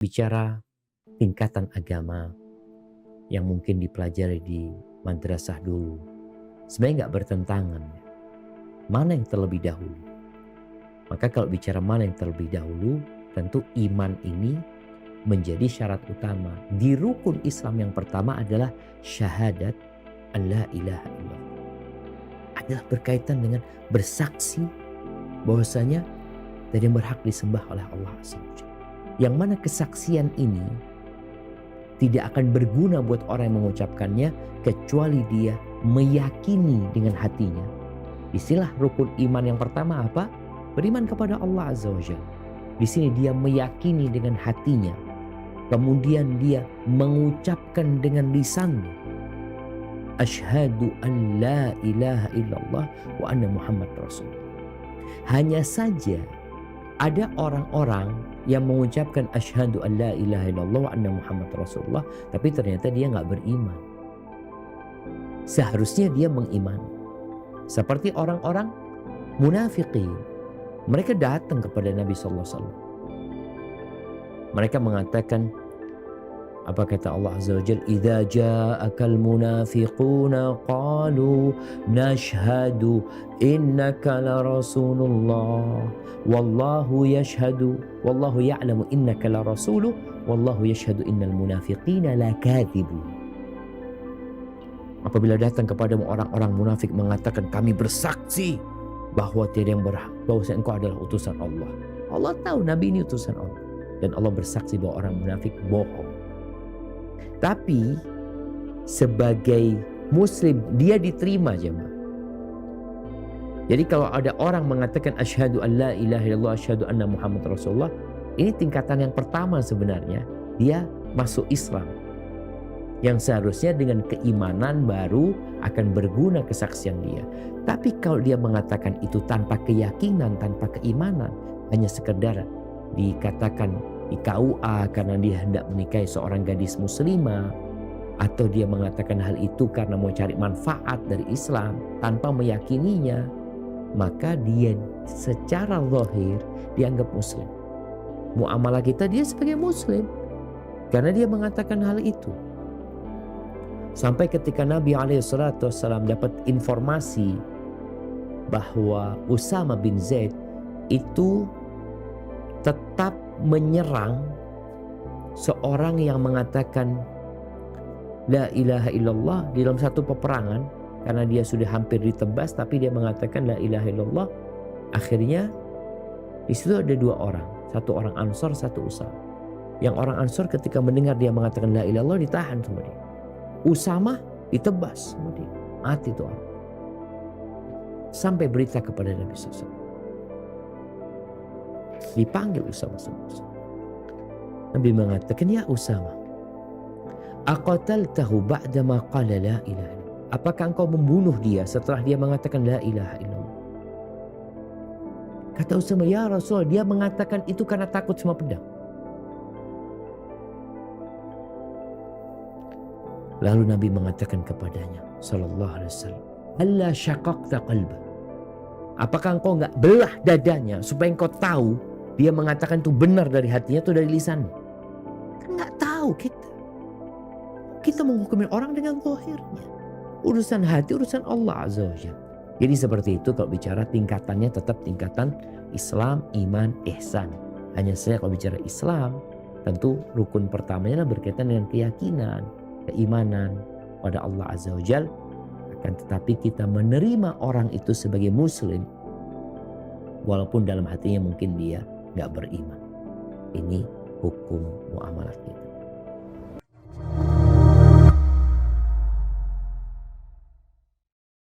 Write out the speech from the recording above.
Bicara tingkatan agama yang mungkin dipelajari di madrasah dulu, sebenarnya nggak bertentangan. Mana yang terlebih dahulu? Maka kalau bicara mana yang terlebih dahulu, tentu iman ini menjadi syarat utama. Di rukun Islam yang pertama adalah syahadat an la ilaha illallah. Adalah berkaitan dengan bersaksi bahwasanya tidak yang berhak disembah oleh Allah Azza wa Jalla. Yang mana kesaksian ini tidak akan berguna buat orang yang mengucapkannya kecuali dia meyakini dengan hatinya. Istilah rukun iman yang pertama apa? Beriman kepada Allah Azza wa Jalla. Di sini dia meyakini dengan hatinya. Kemudian dia mengucapkan dengan lisannya. Asyhadu an la ilaha illallah wa anna Muhammad Rasulullah. Hanya saja ada orang-orang yang mengucapkan asyhadu an la ilaha illallah wa anna Muhammad Rasulullah, tapi ternyata dia nggak beriman. Seharusnya dia mengimani. Seperti orang-orang munafikin. Mereka datang kepada Nabi sallallahu alaihi wasallam. Mereka mengatakan, apa kata Allah Azza wa Jalla, "Idza ja'akal munafiquna qalu nashhadu innaka la rasulullah wallahu yashhadu wallahu ya'lamu innaka la rasuluh wallahu yashhadu innal munafiqina lakadzibun." Apabila datang kepadamu orang-orang munafik mengatakan, kami bersaksi bahwa tiada yang berhak, bahwa engkau adalah utusan Allah. Allah tahu Nabi ini utusan Allah. Dan Allah bersaksi bahwa orang munafik bohong. Tapi sebagai muslim dia diterima jemaah. Jadi kalau ada orang mengatakan asyhadu an la ilaha illallah asyhadu anna Muhammad Rasulullah, ini tingkatan yang pertama sebenarnya, dia masuk Islam. Yang seharusnya dengan keimanan baru akan berguna kesaksian dia. Tapi kalau dia mengatakan itu tanpa keyakinan, tanpa keimanan, hanya sekedar dikatakan di KUA karena dia hendak menikahi seorang gadis muslimah, atau dia mengatakan hal itu karena mau cari manfaat dari Islam tanpa meyakininya, maka dia secara zahir dianggap muslim. Muamalah kita dia sebagai muslim karena dia mengatakan hal itu. Sampai ketika Nabi SAW dapat informasi bahwa Usama bin Zaid itu tetap menyerang seorang yang mengatakan la ilaha illallah di dalam satu peperangan, karena dia sudah hampir ditebas tapi dia mengatakan la ilaha illallah. Akhirnya di situ ada dua orang, satu orang Ansor, satu Usama. Yang orang Ansor ketika mendengar dia mengatakan la ilaha illallah ditahan sama dia. Usama ditebas sama dia, mati itu orang. Sampai berita kepada Nabi SAW. Dipanggil Usama SAW. Nabi mengatakan, ya Usama, aqataltahu ba'dama qala la ilaha illallah. Apakah engkau membunuh dia setelah dia mengatakan la ilaha illallah? Kata Usama, ya Rasul, dia mengatakan itu karena takut sama pedang. Lalu Nabi mengatakan kepadanya sallallahu alaihi wasallam, "Alla syaqaqta qalbah?" Apakah engkau enggak belah dadanya supaya engkau tahu dia mengatakan itu benar dari hatinya atau dari lisannya? Kan enggak tahu kita. Kita menghukumi orang dengan zahirnya. Urusan hati, urusan Allah Azza wa Jalla. Jadi seperti itu kalau bicara tingkatannya tetap tingkatan Islam, iman, ihsan. Hanya saja kalau bicara Islam, tentu rukun pertamanya berkaitan dengan keyakinan, keimanan pada Allah Azza wa Jalla. Akan tetapi kita menerima orang itu sebagai muslim walaupun dalam hatinya mungkin dia gak beriman. Ini hukum muamalah kita.